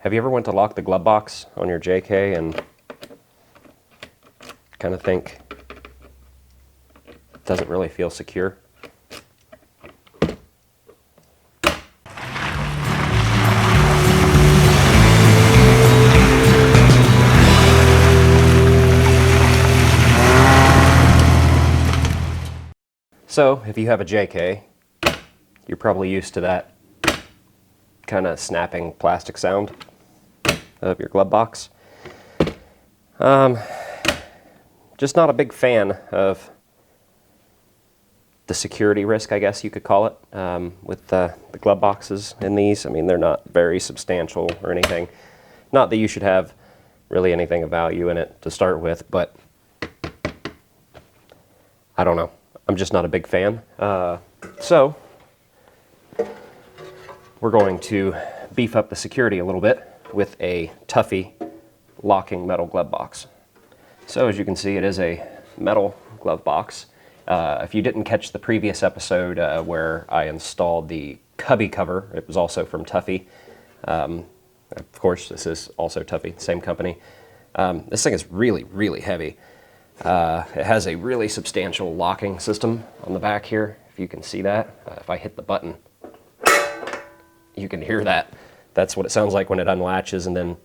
Have you ever went to lock the glove box on your JK and kind of think it doesn't really feel secure? So, if you have a JK, you're probably used to that kind of snapping plastic sound of your glove box. Just not a big fan of the security risk, I guess you could call it, with the glove boxes in these. I mean, they're not very substantial or anything. Not that you should have really anything of value in it to start with, but I don't know. I'm just not a big fan. So we're going to beef up the security a little bit with a TUFFY Locking metal glove box. So as you can see, it is a metal glove box. If you didn't catch the previous episode where I installed the cubby cover, it was also from TUFFY. Of course, this is also TUFFY, same company. This thing is really, really heavy. It has a really substantial locking system on the back here, if you can see that. If I hit the button, you can hear that. That's what it sounds like when it unlatches and then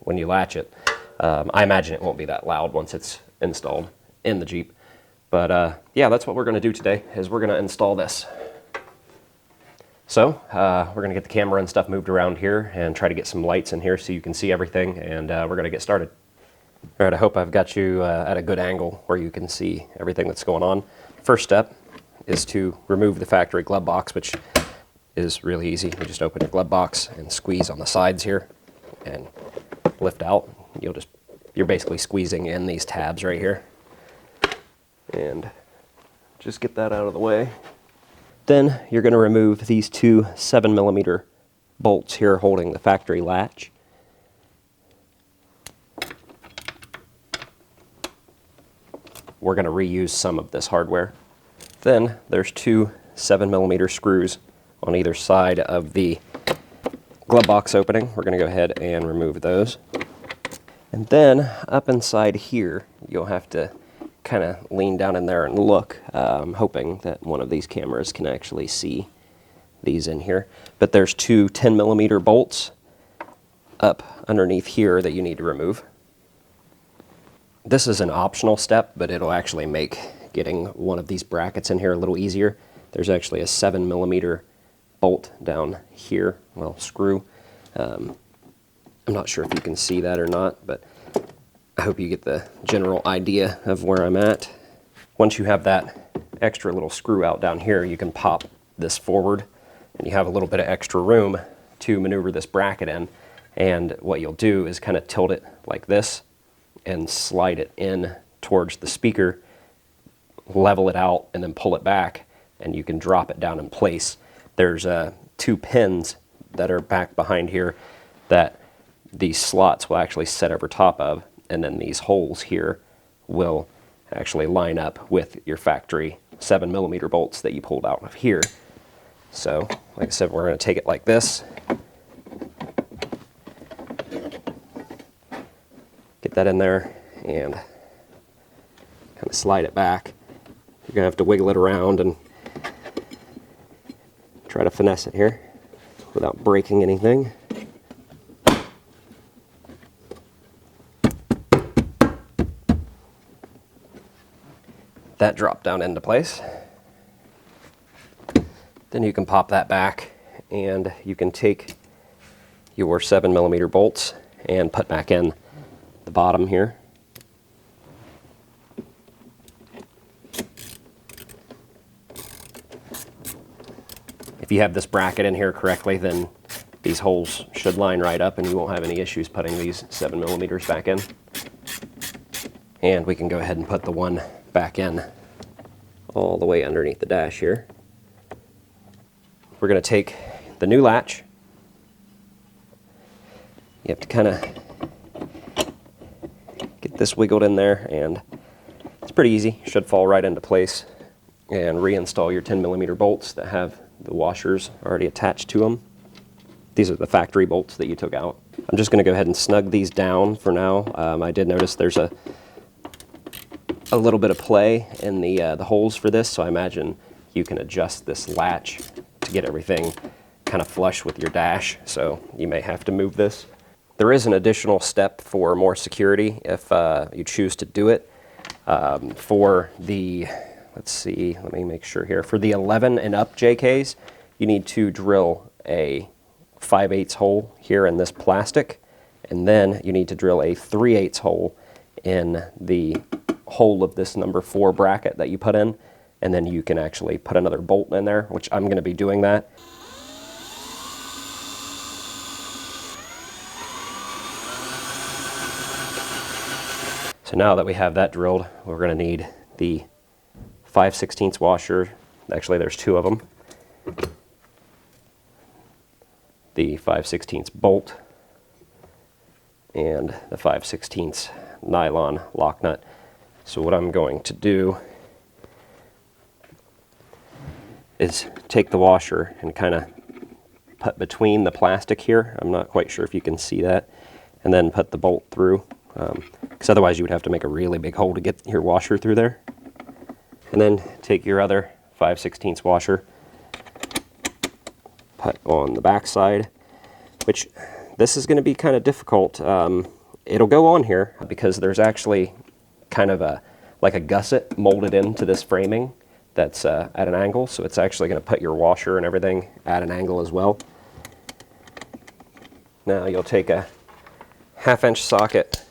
when you latch it. I imagine it won't be that loud once it's installed in the Jeep. But yeah, that's what we're going to do today, is we're going to install this. So we're going to get the camera and stuff moved around here and try to get some lights in here so you can see everything, and we're going to get started. All right, I hope I've got you at a good angle where you can see everything that's going on. First step is to remove the factory glove box, which is really easy. You just open your glove box and squeeze on the sides here and lift out. You're basically squeezing in these tabs right here. And just get that out of the way. Then you're going to remove these two 7mm bolts here holding the factory latch. We're going to reuse some of this hardware. Then there's two 7mm screws on either side of the glove box opening. We're going to go ahead and remove those. And then up inside here, you'll have to kind of lean down in there and look. I'm hoping that one of these cameras can actually see these in here. But there's two 10mm bolts up underneath here that you need to remove. This is an optional step, but it'll actually make getting one of these brackets in here a little easier. There's actually a 7mm bolt down here, well, screw. I'm not sure if you can see that or not, but I hope you get the general idea of where I'm at. Once you have that extra little screw out down here, you can pop this forward, and you have a little bit of extra room to maneuver this bracket in. And what you'll do is kind of tilt it like this and slide it in towards the speaker, level it out, and then pull it back, and you can drop it down in place. There's two pins that are back behind here that these slots will actually set over top of, and then these holes here will actually line up with your factory 7mm bolts that you pulled out of here. So, like I said, we're going to take it like this. Get that in there and kind of slide it back. You're going to have to wiggle it around and try to finesse it here without breaking anything. That dropped down into place. Then you can pop that back, and you can take your 7mm bolts and put back in the bottom here. If you have this bracket in here correctly, then these holes should line right up and you won't have any issues putting these 7mm back in. And we can go ahead and put the one back in all the way underneath the dash here. We're going to take the new latch. You have to kind of get this wiggled in there, and it's pretty easy. Should fall right into place. And reinstall your 10mm bolts that have the washers already attached to them. These are the factory bolts that you took out. I'm just going to go ahead and snug these down for now. I did notice there's a little bit of play in the holes for this, so I imagine you can adjust this latch to get everything kind of flush with your dash, so you may have to move this. There is an additional step for more security if you choose to do it. For the, let's see, let me make sure here. For the 11 and up JKs, you need to drill a 5/8 hole here in this plastic, and then you need to drill a 3/8 hole in the hole of this number 4 bracket that you put in, and then you can actually put another bolt in there, which I'm going to be doing that. So now that we have that drilled, we're going to need the 5/16 washer. Actually, there's 2 of them. The 5/16 bolt and the 5/16 nylon lock nut. So what I'm going to do is take the washer and kind of put between the plastic here. I'm not quite sure if you can see that. And then put the bolt through, because otherwise you would have to make a really big hole to get your washer through there. And then take your other 5/16 washer, put on the back side, which this is going to be kind of difficult. It'll go on here because there's actually kind of like a gusset molded into this framing that's at an angle, so it's actually going to put your washer and everything at an angle as well. Now you'll take a 1/2-inch socket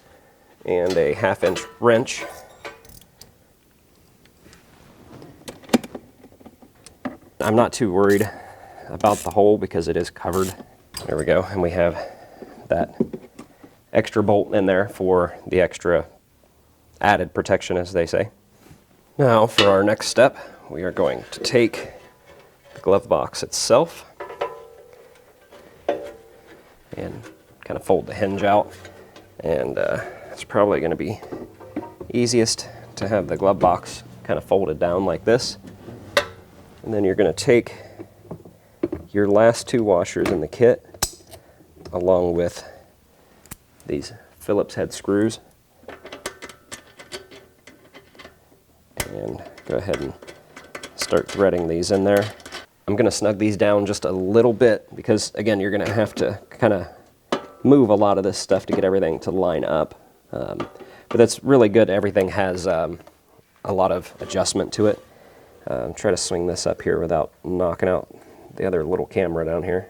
and a 1/2-inch wrench. I'm not too worried about the hole because it is covered. There we go, and we have that extra bolt in there for the extra added protection, as they say. Now for our next step, we are going to take the glove box itself and kind of fold the hinge out, and it's probably going to be easiest to have the glove box kind of folded down like this. And then you're going to take your last 2 washers in the kit along with these Phillips head screws and go ahead and start threading these in there. I'm going to snug these down just a little bit because, again, you're going to have to kind of move a lot of this stuff to get everything to line up. But that's really good. Everything has a lot of adjustment to it. Try to swing this up here without knocking out the other little camera down here.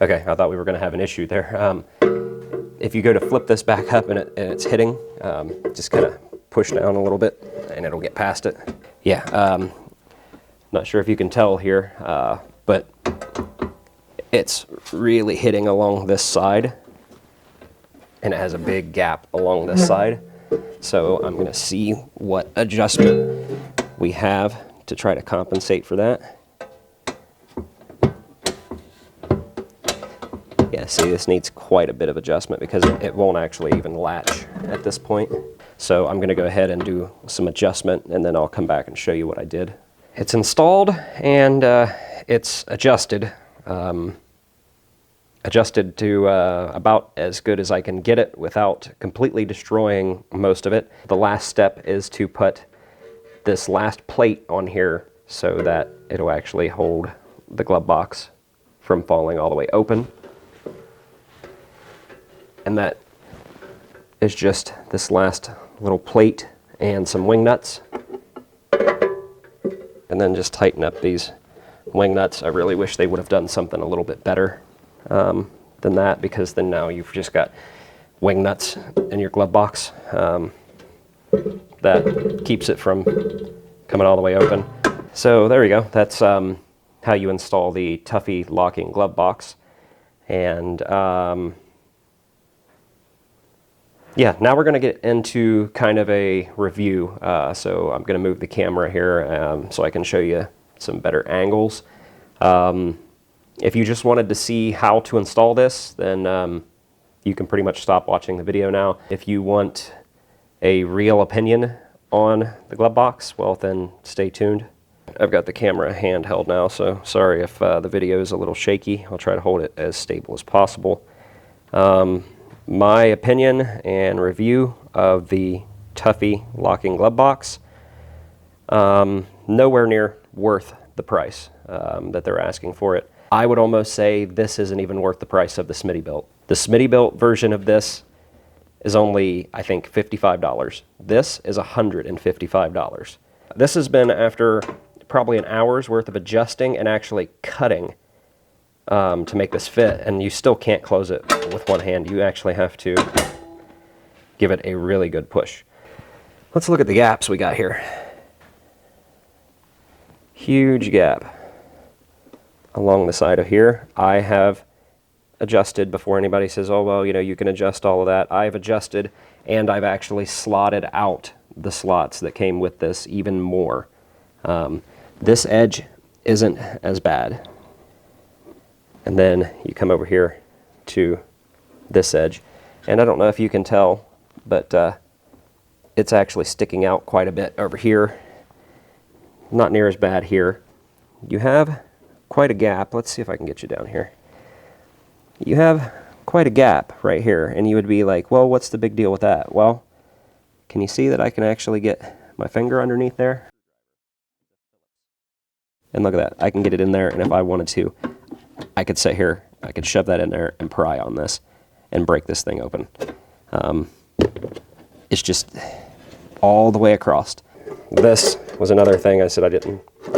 Okay, I thought we were going to have an issue there. If you go to flip this back up and it's hitting, just kind of push down a little bit and it'll get past it. Yeah, not sure if you can tell here, but it's really hitting along this side, and it has a big gap along this side. So I'm going to see what adjustment we have to try to compensate for that. Yeah, see, this needs quite a bit of adjustment because it won't actually even latch at this point. So I'm going to go ahead and do some adjustment, and then I'll come back and show you what I did. It's installed and it's adjusted. Adjusted to about as good as I can get it without completely destroying most of it. The last step is to put this last plate on here so that it'll actually hold the glove box from falling all the way open. And that is just this last little plate and some wing nuts. And then just tighten up these wing nuts. I really wish they would have done something a little bit better than that, because then now you've just got wing nuts in your glove box. That keeps it from coming all the way open. So there we go. That's how you install the TUFFY Locking Glove Box. And yeah, now we're going to get into kind of a review. So I'm going to move the camera here so I can show you some better angles. If you just wanted to see how to install this, then you can pretty much stop watching the video now. If you want a real opinion on the glove box, well then stay tuned. I've got the camera handheld now, so sorry if the video is a little shaky. I'll try to hold it as stable as possible. My opinion and review of the TUFFY Locking Glove Box, nowhere near worth the price that they're asking for it. I would almost say this isn't even worth the price of the Smittybilt. The Smittybilt version of this is only, I think, $55. This is $155. This has been after probably an hour's worth of adjusting and actually cutting to make this fit, and you still can't close it with one hand. You actually have to give it a really good push. Let's look at the gaps we got here. Huge gap along the side of here. I have adjusted before anybody says, oh, well, you know, you can adjust all of that. I've adjusted, and I've actually slotted out the slots that came with this even more. This edge isn't as bad. And then you come over here to this edge, and I don't know if you can tell, but it's actually sticking out quite a bit over here. Not near as bad here. You have quite a gap. Let's see if I can get you down here. You have quite a gap right here, and you would be like, well, what's the big deal with that? Well, can you see that I can actually get my finger underneath there? And look at that. I can get it in there, and if I wanted to, I could sit here, I could shove that in there and pry on this and break this thing open. It's just all the way across. This was another thing I said I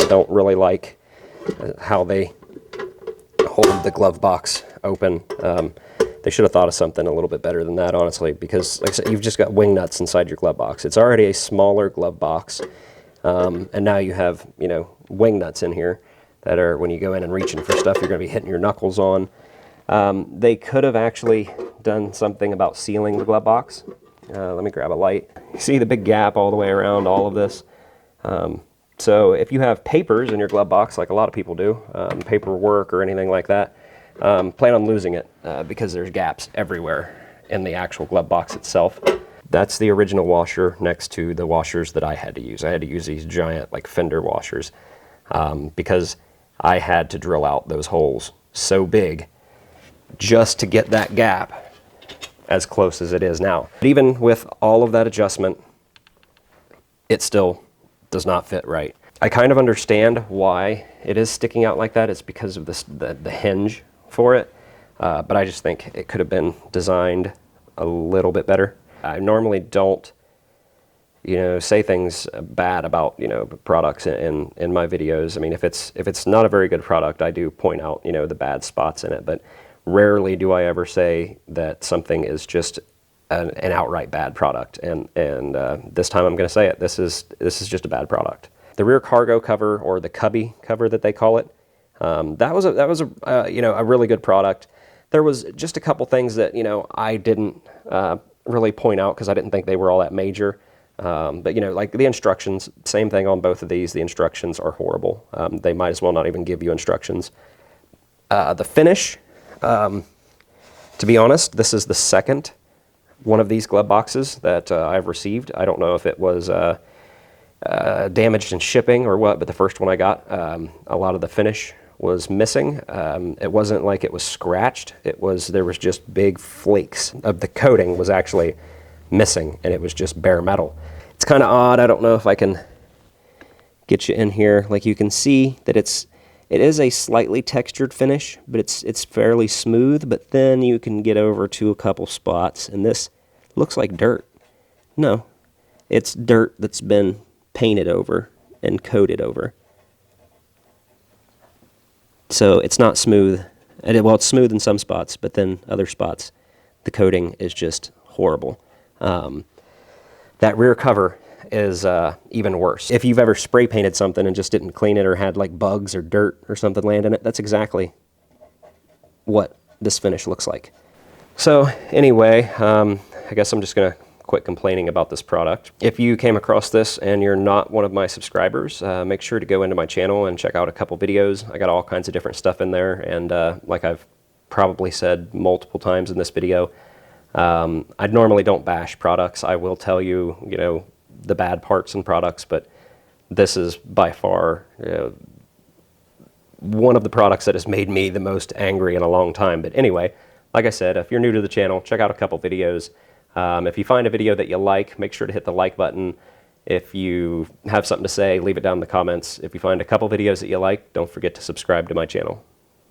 don't really like how they hold the glove box open. They should have thought of something a little bit better than that, honestly, because like I said, you've just got wing nuts inside your glove box. It's already a smaller glove box, and now you have, you know, wing nuts in here that are, when you go in and reaching for stuff, you're going to be hitting your knuckles on. They could have actually done something about sealing the glove box. Let me grab a light. You see the big gap all the way around all of this? So if you have papers in your glove box, like a lot of people do, paperwork or anything like that, plan on losing it because there's gaps everywhere in the actual glove box itself. That's the original washer next to the washers that I had to use. I had to use these giant like fender washers because I had to drill out those holes so big just to get that gap as close as it is now. But even with all of that adjustment, it still does not fit right. I kind of understand why it is sticking out like that. It's because of this, the hinge for it, but I just think it could have been designed a little bit better. I normally don't, you know, say things bad about, you know, products in my videos. I mean, if it's not a very good product, I do point out, you know, the bad spots in it, but rarely do I ever say that something is just an outright bad product, and this time I'm going to say it. This is just a bad product. The rear cargo cover, or the cubby cover that they call it, that was a you know, a really good product. There was just a couple things that, you know, I didn't really point out because I didn't think they were all that major. But you know, like the instructions, same thing on both of these. The instructions are horrible. They might as well not even give you instructions. The finish, to be honest, this is the second one of these glove boxes that I've received. I don't know if it was damaged in shipping or what, but the first one I got, a lot of the finish was missing. It wasn't like it was scratched. There was just big flakes of the coating was actually missing, and it was just bare metal. It's kind of odd. I don't know if I can get you in here. Like, you can see that it is a slightly textured finish, but it's fairly smooth. But then you can get over to a couple spots, and this looks like dirt. No, it's dirt that's been painted over and coated over. So it's not smooth. Well, it's smooth in some spots, but then other spots, the coating is just horrible. That rear cover is even worse. If you've ever spray painted something and just didn't clean it, or had like bugs or dirt or something land in it, that's exactly what this finish looks like. So anyway, I guess I'm just gonna quit complaining about this product. If you came across this and you're not one of my subscribers, make sure to go into my channel and check out a couple videos. I got all kinds of different stuff in there, and like I've probably said multiple times in this video, I normally don't bash products. I will tell you, you know, the bad parts in products, but this is by far one of the products that has made me the most angry in a long time. But anyway, like I said, if you're new to the channel, check out a couple videos. If you find a video that you like, make sure to hit the like button. If you have something to say, leave it down in the comments. If you find a couple videos that you like, don't forget to subscribe to my channel.